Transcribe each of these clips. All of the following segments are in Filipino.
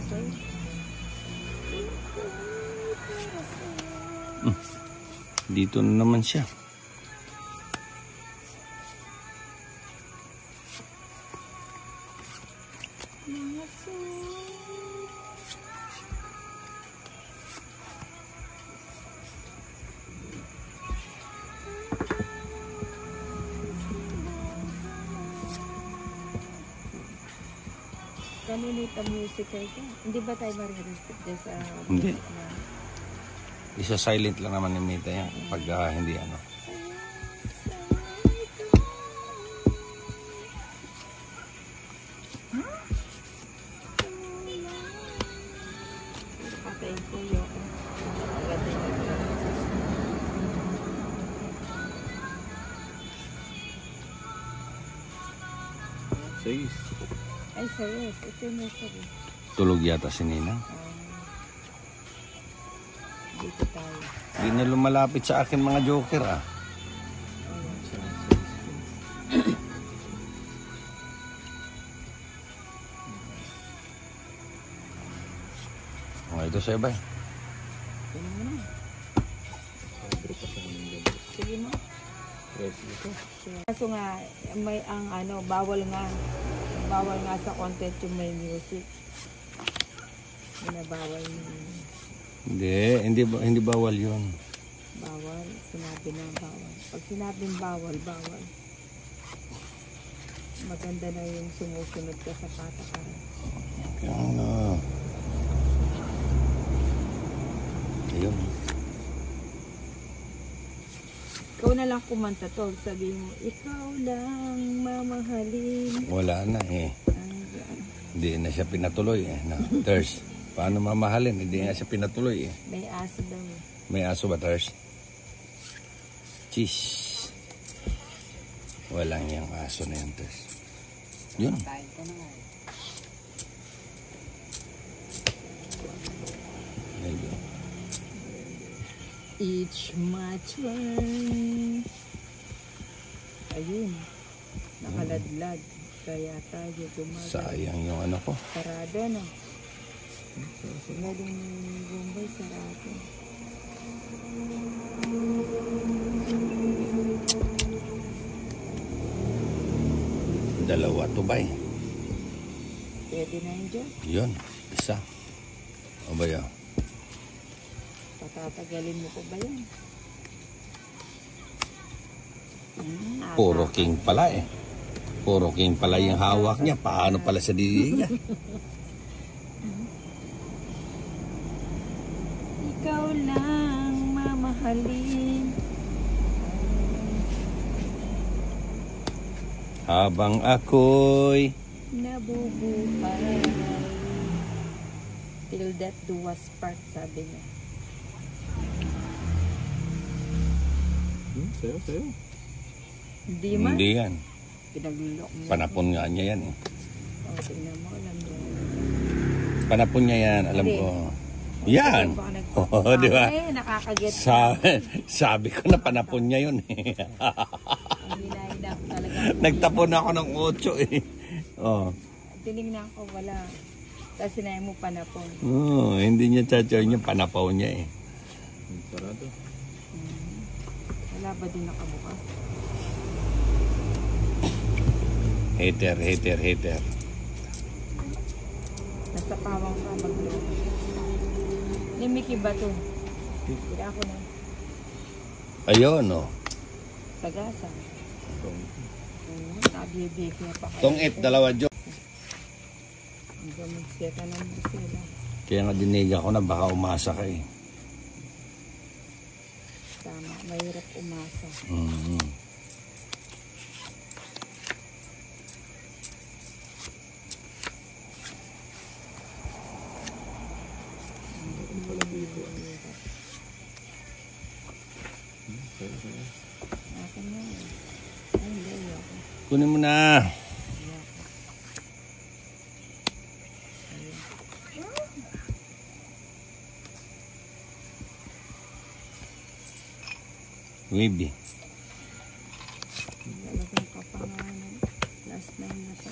sa'yo. Dito na naman siya. Kanilita music ito. Hindi ba tayo mariresip dyan sa... Hindi. Isa silent lang naman ni Mita yan. Pag hindi ano. Patayin ko yun. Sige. Ay, sayos. Ito yung sabi. Tulog yata si Nina. Dito tayo. Hindi na lumalapit sa akin mga joker ah. Ito sa iba eh. Tingnan mo na. Sige mo. Kaso nga, may ang ano, bawal nga sa content yung may music. Binabawal yun. Hindi bawal yun. Bawal, sinabi na bawal. Pag sinabing bawal, bawal. Maganda na yung sumusunod ka sa patakaran. Ano? Ayun. Ikaw na lang kumanta to. Sabi mo, ikaw lang mamahalin. Wala na eh. Hindi na siya pinatuloy eh. No. Ters, paano mamahalin? Hindi na siya pinatuloy eh. May aso daw eh. May aso ba, Ters? Cheese. Walang yung aso na yan, Ters. Yun. Kain ka na nga eh. Ayun. It's my turn. Ayun. Nakaladlad. Kaya tayo gumagay. Sayang yung ano ko. Sarado na. Galing Bombay, sarado. Dalawa to ba eh? Pwede na yun dyan. Yun. Isa. O ba yun? Patatagalin mo ko ba yan? Puro king pala eh. Puro king pala yung hawak niya. Paano pala sa didi niya? Ikaw lang mamahalin. Habang ako'y nabubuhay. Till death do us part, sabi niya. Sayo. Hindi man. Hindi yan. Pinaglulok mo. Panapon nga niya yan eh. O, tingnan mo, alam mo. Panapon niya yan, alam ko. Yan! Oo, di ba? Ay, nakakaget. Sabi ko na panapon niya yun eh. Ang hinahinap talaga. Nagtapon ako ng 8 eh. Oh. Tinignan ko, wala. Tapos sinayin mo panapon. Oh, hindi niya chachoy niya, panapaw niya eh. Sarado. Wala ba din nakabukas? Hater. Nasa pawang ka mag-load. Limiki ba ito? Kaya ako na. Ayun oh. Sagasa. Nabibig niya pa kayo. Tong 8, dalawa jo. Ang gamigseta ng sila. Kaya nga diniga ko na baka umasa ka eh. Tama, mahirap umasa. Kunin mo na. Maybe. Lalagyan ka pa nga ng last 9 na pa.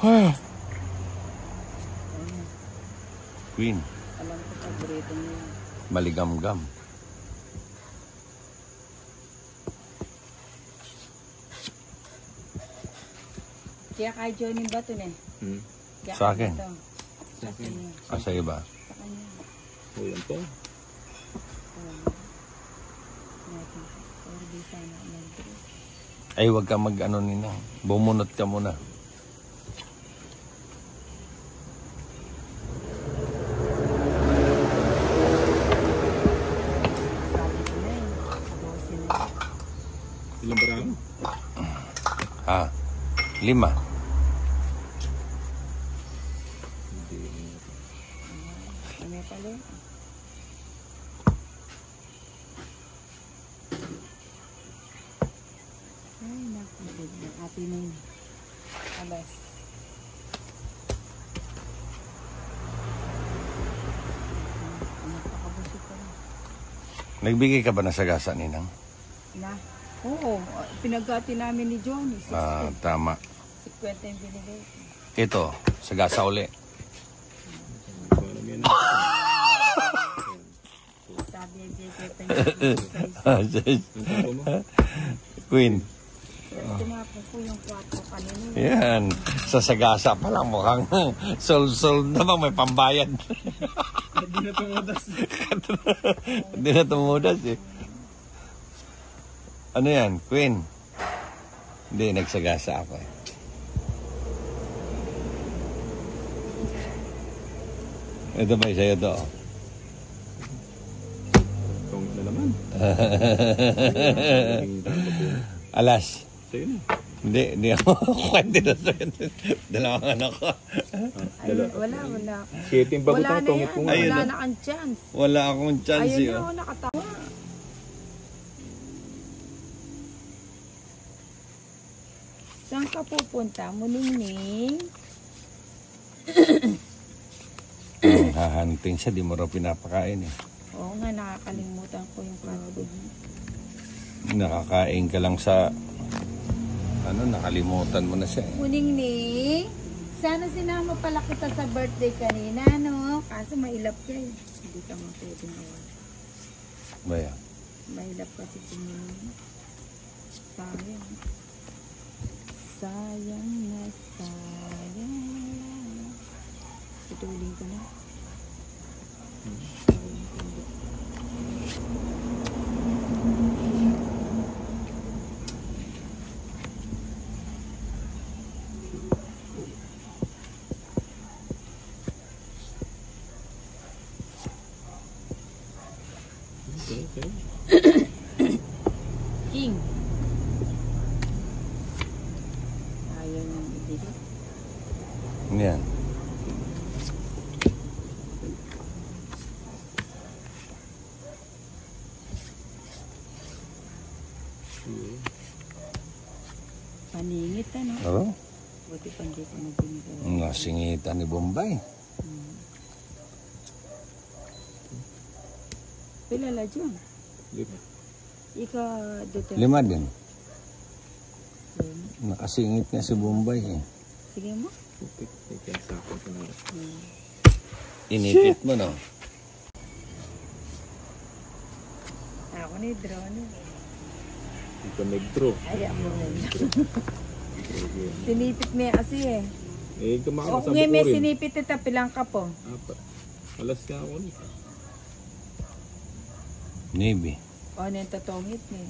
Ayun. Queen. Alam ko paborito niya. Maligamgam. Kaya kay Johnny ba ito eh? Hmm. Kaya Sa akin? ito. Sa kanya. Sa iba. Sa kanya. O yan po. Natin. Or di sana nag-dress. Ay, wag ka mag-ano nina. Bumunot ka muna. Sabi ko na eh. Bosin na. Ilang barang? Ha? 5. Ano pala? Ay, naku. Happy na yun. Alas. Napakabusog ko na. Nagbigay ka ba ng sagasa, Ninang? Na? Oo. Pinagkati namin ni Johnny. Tama. 50 yung binigay. Ito, sagasa uli. So, alam yan. Sabi niya, JJ, Ang tapo mo? Queen. tinapon ko yung kwarto kanina. Yan. Sa sagasa pa lang mukhang sol-sol naman may pambayad. Hindi na tumudas. Hindi na tumudas eh. Ano yan, Queen? Hindi, nagsagasa ako eh. Ito ba sa'yo to? Kung na naman. Alas. Sa'yo na. Hindi ako kwente na sa'yo. Dalawang anak ko. Ay, wala. Siting bagot Wala ang na tungit yan. ko nga. Ayun Wala na. na kang chance. Wala akong chance Ayun yun. na ako nakatawa. Saan ka pupunta? Muningning? Hahanting siya, di mo raw pinapakain eh. Oo nga, nakakalimutan ko yung kanto. Nakakain ka lang sa... nakalimutan mo na siya eh. Muningning? Sana sinama pala kita sa birthday kanina, no? Kaso mailap ka eh. Hindi ka mapwedeng awal. Baya. Mailap kasi si Muningning. Sayang. Sayang na sayang. Putulin ko na. King. Ayaw niyang ibigay. Yan. Paningit ano? Oo. Buti pa hindi ko na binigay. Nasingitan ni Bombay. Pilala dyan. Ika dito. 5 din. Nakasingit niya si Bombay eh. Sige mo. Inipit mo no? Ako ni drone. Ito nag-draw. Ay, ako na. Sinipit niya kasi eh. Eh, O kumakasabot kung ko may rin. sinipit ito, pilang ka po. Apat. Alas ka ako ulit. Navy. O, ano yung tatongit niya.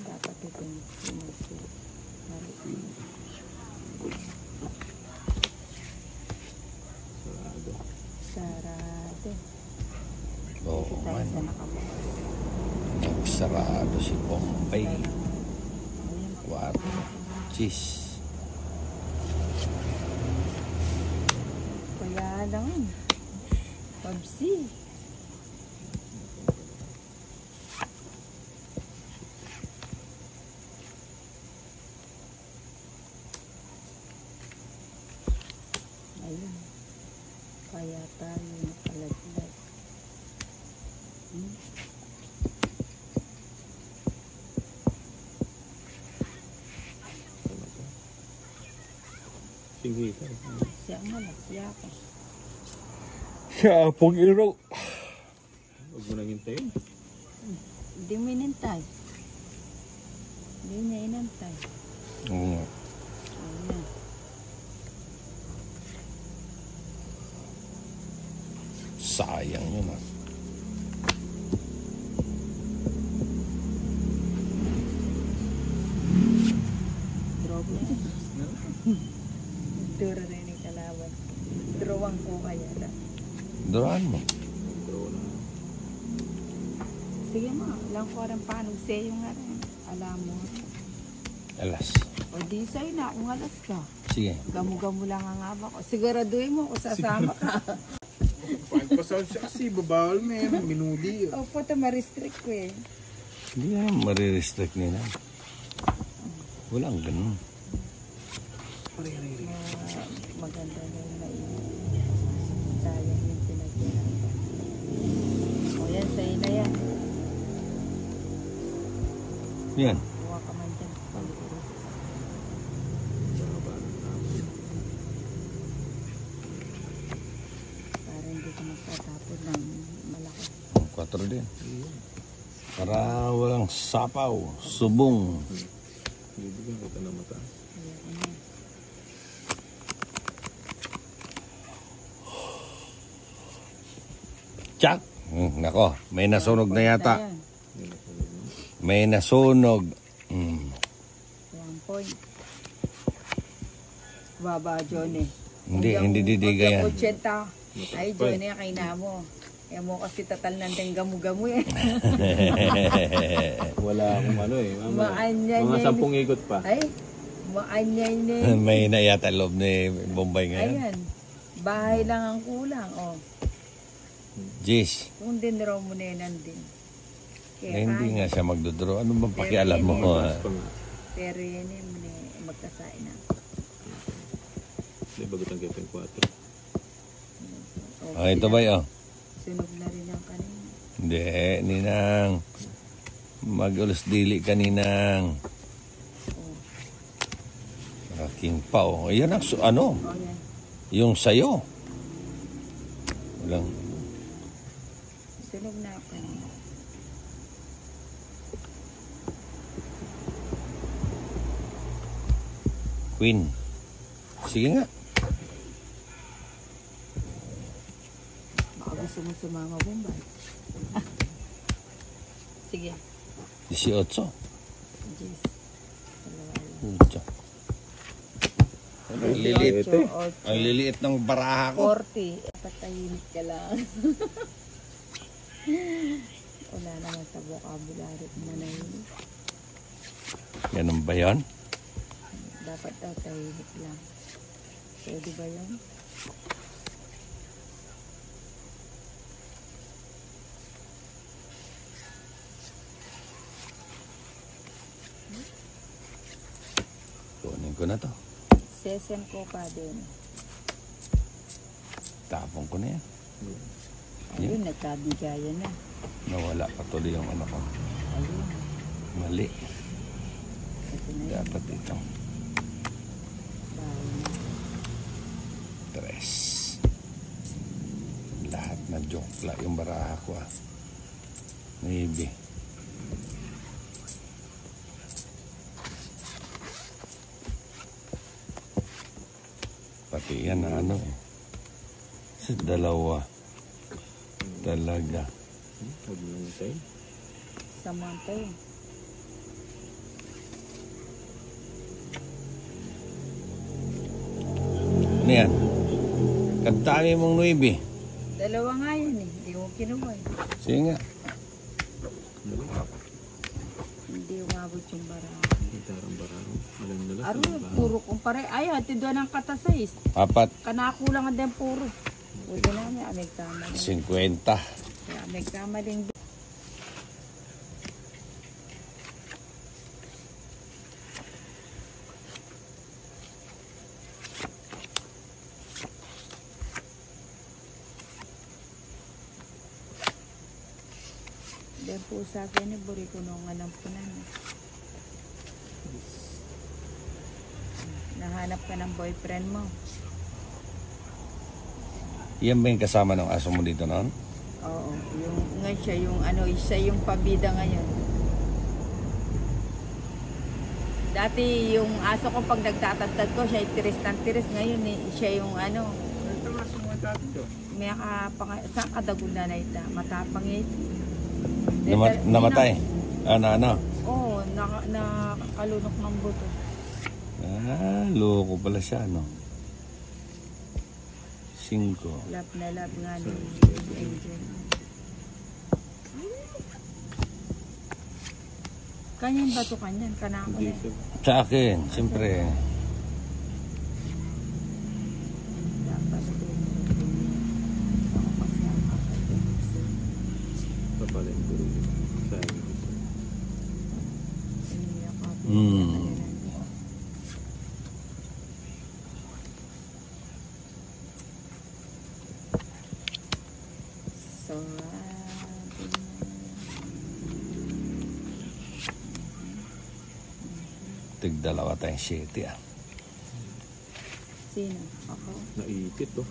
Dapat ito yung sinipit. Sarado. Sarado. Oo Tayo man. sa nakabukas. Nagsarado si Bombay. Ayun. 4. Cheese. Kaya lang. Pabsi. Ayun. Kaya tayo nakalaglag. Sige. Siya nga lang, siya ako. Siya pong iro. Huwag mo nang hintayin. Hindi mo inantay. Hindi niya inantay. Oo nga. Ayan. Sayang yun ah. Drop na yan. Dura rin yung kalawan. Drawang ko kaya na. Duraan mo. Draw na. Sige mo, alam ko rin paano sa'yo nga rin. Alam mo. Alas. O di sa'yo na, kung alas ka. Sige. Gamu-gamu lang ang aba ko. Siguraduhin mo kung sasama ka. Pagpasal siya kasi babawal mo yan, minudi. Opo, ito ma-restrict ko eh. Hindi na marirestrict nila. Walang ganun. Maganda na yung sayang yung pinagkirapan. O yan, sa'yo na yan. Yan. Buwa ka man dyan. Palikurin. Para hindi ka magtatapon ng malaki. 4 din. Para walang sapaw, subong. Bibigyan kita ng mata. Kaya ko na. Tsak! Nako, may nasunog na yata. Ayan. May nasunog. One point. Baba, Johnny. Hindi didiga yan. 80. Ay, Johnny, kay namo. Kaya mo kasi tatal ng gamu-gamu eh. Wala akong ano eh. Maanyan Mga yan. 10 ikot pa. Ay, maanyan eh. May na yata loob ni Bombay ngayon. Ayan. Bahay lang ang kulang. Oh. Jeez. Kung din raw mo na yan din. Eh, hindi nga siya magdodro. Ano bang pakialam mo? Mas pa nga. Pero yan eh, magkasain na. Hindi bagot ang Kevin 4. Ah, ito ba yun? Sunog na rin ang kanina. Hindi, ninang. Mag-ulos dili ka, ninang. Aking pao. Ayan ang, ano? Oh, yan. Yung sayo. Walang, Sunog na ang kanina. Queen. Sige nga. Baka gusto mo sumama Bombay. Sige. 18. Yes. Pucha. Ang liliit. Ang liliit ng baraha ko. 40. Patahimik ka lang. Wala naman sa vocabulary mo na yun. Ganun ba yun? Dapat daw tahimik lang. Pwede ba yun? Kunin ko na to. Session ko pa din. Tapong ko na yan. Ayun, nagkabigayan na. Nawala pa tuloy yung ano ko. Ayun. Mali. Ito na yun. Dapat itong Bahay na. 3. Lahat na jokla yung baraha ko ah. Maybe. Pati yan na ano eh. Sa dalawa. Talaga. Huwag mo nang hintayin. Samantha yun. Ano yan? Kantangin mong 9. Dalawa nga yun eh. Hindi mo kinuha eh. Sige nga. Hindi umabot yung bara. Gitarang bararo. Alam nila. Aro, puro kong pare. Ay, ati doon ang katasais. 4. Kanakulang din puro. Pwede namin, amig tama din. 50. Kaya amig tama din. Dahil po sa akin, buri ko nung anong punan. Nahanap ka ng boyfriend mo. Yan ba yung kasama ng aso mo dito noon? Oo. Ngayon siya yung pabida ngayon. Dati yung aso ko pag nagtatagtad ko, siya yung tiris ng tiris. Ngayon siya yung Ito nga sumunta dito. may saan kadagunda na ita. Matapang ito. Namatay? Oo, nakakalunok ng buto. Loko pala siya, no? 5. Love na love nga ni Angel. Kanyan ba ito kanyan? Kanako na. Diesel. Sa akin, siyempre. Dapat Papala yung guru. Sayang. So, Tig-2 tayong 7, ah. sino? Ako? Naipit oh.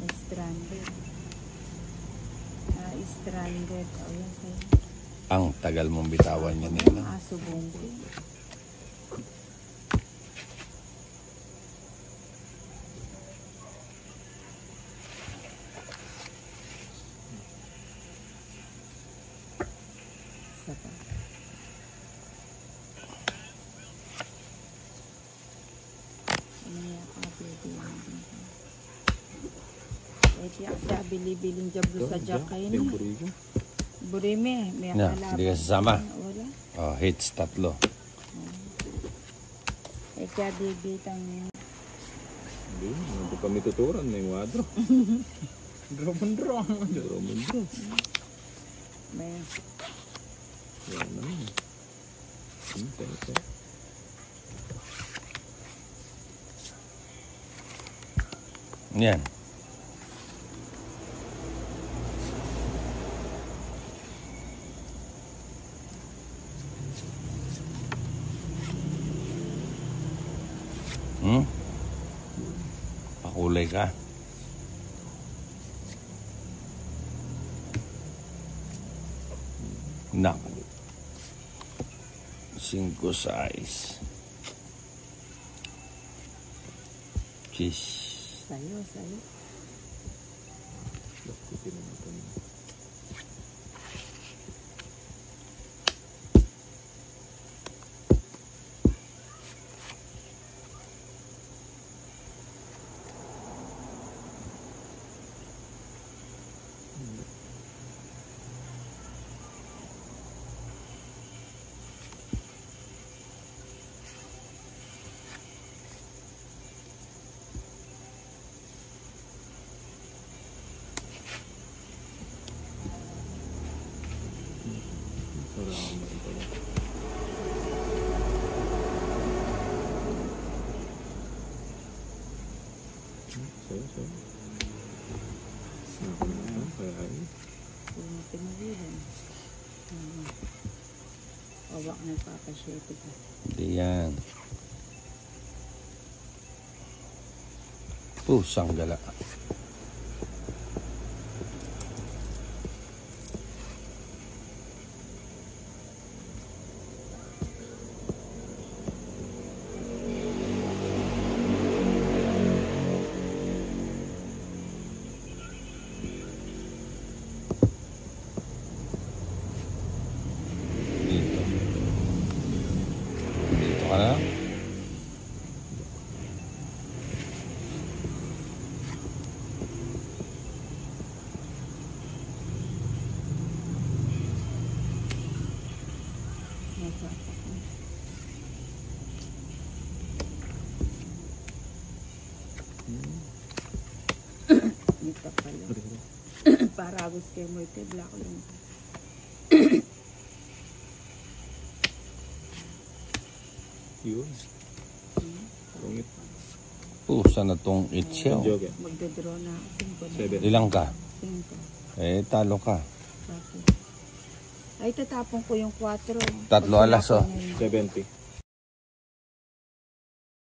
May stranded. Stranded. O yan sa'yo. Ang tagal mong bitawan niya nila. Aso bongko. Sapa. Ano ka, baby? Siya bili-biling jablo sa jakay niya. Temporigo. Burime, may No, akala. hindi ka sasama. Wala. Oh, hits 3. Kaya bibitang Hindi kami tuturan. May wadro. Dromon-drom. Romandro. may Yan naman. Thank you. Yan. Pakulay ka. Naku. 5 size. Cheese. sayo. Pinawilan. Awak na papasyete ka. Diyan. Pusang gala. Dito ka na. Ito pala. Para agos kayo mo ito, black lang. Yun. Pungit. Pusa na tong itself. Joke. Magdodraw na ako. 5 na. 7. Ilang ka? 5. Talo ka. Bakit? Ay, tatapon ko yung 4. Tatlo alas, oh. 70.